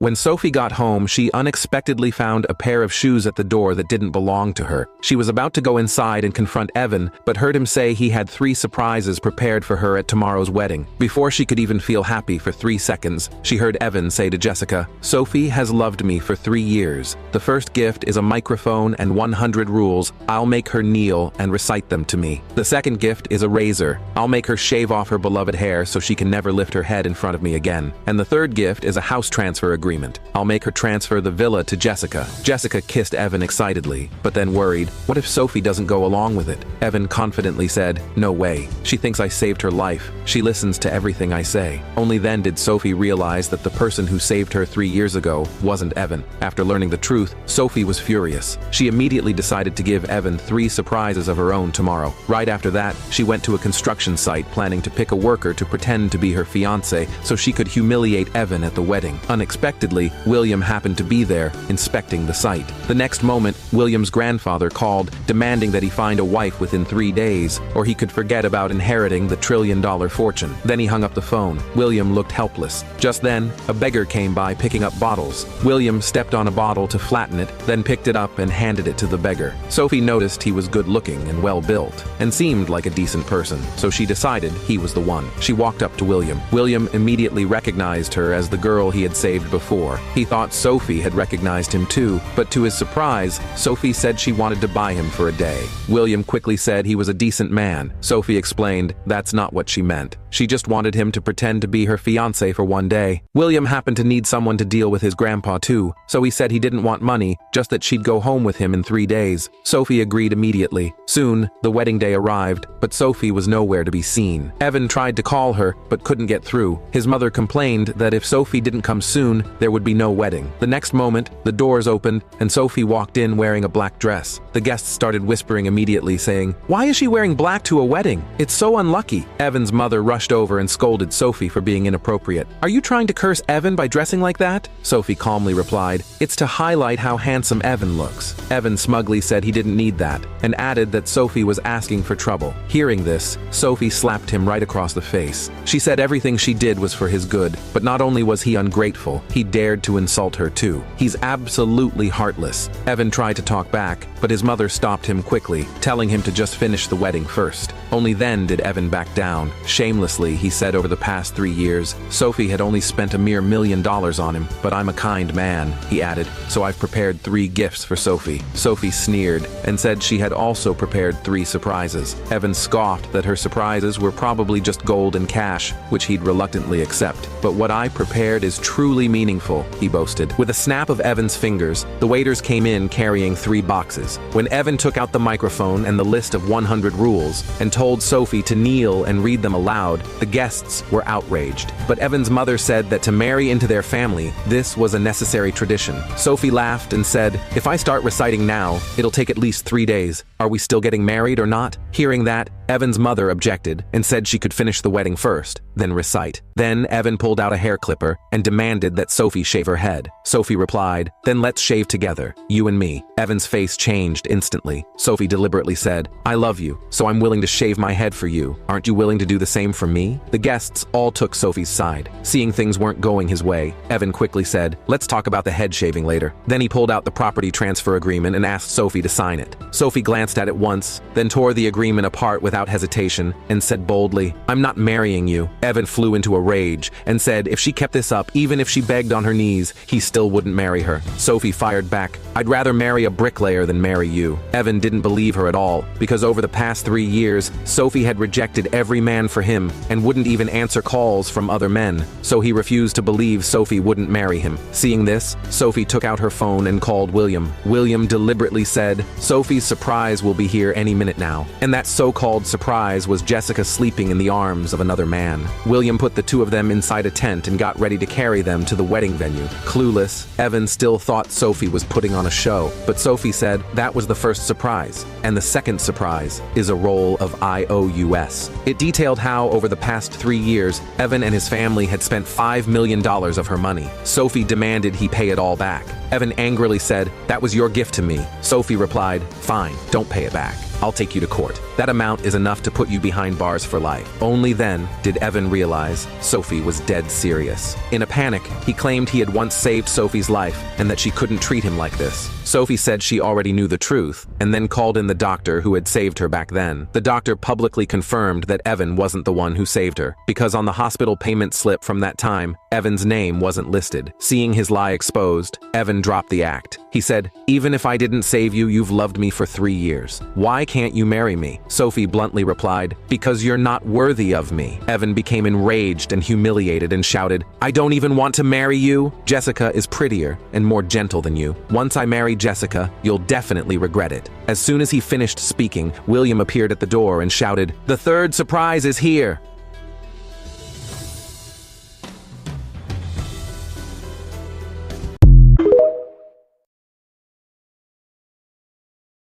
When Sophie got home, she unexpectedly found a pair of shoes at the door that didn't belong to her. She was about to go inside and confront Evan, but heard him say he had 3 surprises prepared for her at tomorrow's wedding. Before she could even feel happy for 3 seconds, she heard Evan say to Jessica, "Sophie has loved me for 3 years. The first gift is a microphone and 100 rules. I'll make her kneel and recite them to me. The second gift is a razor. I'll make her shave off her beloved hair so she can never lift her head in front of me again. And the third gift is a house transfer agreement. I'll make her transfer the villa to Jessica." Jessica kissed Evan excitedly, but then worried, what if Sophie doesn't go along with it? Evan confidently said, "No way. She thinks I saved her life. She listens to everything I say." Only then did Sophie realize that the person who saved her 3 years ago wasn't Evan. After learning the truth, Sophie was furious. She immediately decided to give Evan 3 surprises of her own tomorrow. Right after that, she went to a construction site planning to pick a worker to pretend to be her fiancé so she could humiliate Evan at the wedding. Unexpectedly, William happened to be there, inspecting the site. The next moment, William's grandfather called, demanding that he find a wife within 3 days, or he could forget about inheriting the $1 trillion fortune. Then he hung up the phone. William looked helpless. Just then, a beggar came by picking up bottles. William stepped on a bottle to flatten it, then picked it up and handed it to the beggar. Sophie noticed he was good-looking and well-built, and seemed like a decent person, so she decided he was the one. She walked up to William. William immediately recognized her as the girl he had saved before. He thought Sophie had recognized him too, but to his surprise, Sophie said she wanted to buy him for a day. William quickly said he was a decent man. Sophie explained that's not what she meant. She just wanted him to pretend to be her fiancé for 1 day. William happened to need someone to deal with his grandpa too, so he said he didn't want money, just that she'd go home with him in 3 days. Sophie agreed immediately. Soon, the wedding day arrived, but Sophie was nowhere to be seen. Evan tried to call her, but couldn't get through. His mother complained that if Sophie didn't come soon, there would be no wedding. The next moment, the doors opened, and Sophie walked in wearing a black dress. The guests started whispering immediately, saying, "Why is she wearing black to a wedding? It's so unlucky." Evan's mother rushed over and scolded Sophie for being inappropriate. "Are you trying to curse Evan by dressing like that?" Sophie calmly replied, "It's to highlight how handsome Evan looks." Evan smugly said he didn't need that, and added that Sophie was asking for trouble. Hearing this, Sophie slapped him right across the face. She said everything she did was for his good, but not only was he ungrateful, he dared to insult her too. He's absolutely heartless. Evan tried to talk back, but his mother stopped him quickly, telling him to just finish the wedding first. Only then did Evan back down. Shamelessly, he said over the past 3 years, Sophie had only spent a mere $1 million on him, but I'm a kind man, he added, so I've prepared 3 gifts for Sophie. Sophie sneered and said she had also prepared 3 surprises. Evan scoffed that her surprises were probably just gold and cash, which he'd reluctantly accept. "But what I prepared is truly meaningful," he boasted. With a snap of Evan's fingers, the waiters came in carrying 3 boxes. When Evan took out the microphone and the list of 100 rules and told Sophie to kneel and read them aloud, the guests were outraged. But Evan's mother said that to marry into their family, this was a necessary tradition. Sophie laughed and said, "If I start reciting now, it'll take at least 3 days. Are we still getting married or not?" Hearing that, Evan's mother objected and said she could finish the wedding first, then recite. Then Evan pulled out a hair clipper and demanded that Sophie shave her head. Sophie replied, "Then let's shave together, you and me." Evan's face changed instantly. Sophie deliberately said, "I love you, so I'm willing to shave my head for you. Aren't you willing to do the same for me?" The guests all took Sophie's side. Seeing things weren't going his way, Evan quickly said, "Let's talk about the head shaving later." Then he pulled out the property transfer agreement and asked Sophie to sign it. Sophie glanced at it once, then tore the agreement apart without hesitation and said boldly, "I'm not marrying you." Evan flew into a rage and said if she kept this up, even if she begged on her knees, he still wouldn't marry her. Sophie fired back, "I'd rather marry a bricklayer than marry you." Evan didn't believe her at all, because over the past 3 years, Sophie had rejected every man for him and wouldn't even answer calls from other men, so he refused to believe Sophie wouldn't marry him. Seeing this, Sophie took out her phone and called William. William deliberately said, "Sophie's surprise will be here any minute now." And that so-called surprise was Jessica sleeping in the arms of another man. William put the 2 of them inside a tent and got ready to carry them to the wedding venue. Clueless, Evan still thought Sophie was putting on a show, but Sophie said that was the first surprise, and the second surprise is a roll of IOUs. It detailed how, over the past 3 years, Evan and his family had spent $5 million of her money. Sophie demanded he pay it all back. Evan angrily said, "That was your gift to me." Sophie replied, "Fine, don't pay it back." I'll take you to court. That amount is enough to put you behind bars for life. Only then did Evan realize Sophie was dead serious. In a panic, he claimed he had once saved Sophie's life and that she couldn't treat him like this. Sophie said she already knew the truth and then called in the doctor who had saved her back then. The doctor publicly confirmed that Evan wasn't the one who saved her, because on the hospital payment slip from that time, Evan's name wasn't listed. Seeing his lie exposed, Evan dropped the act. He said, "Even if I didn't save you, you've loved me for 3 years. Why can't you marry me?" Sophie bluntly replied, "Because you're not worthy of me." Evan became enraged and humiliated and shouted, "I don't even want to marry you. Jessica is prettier and more gentle than you. Once I marry Jessica, you'll definitely regret it." As soon as he finished speaking, William appeared at the door and shouted, "The third surprise is here."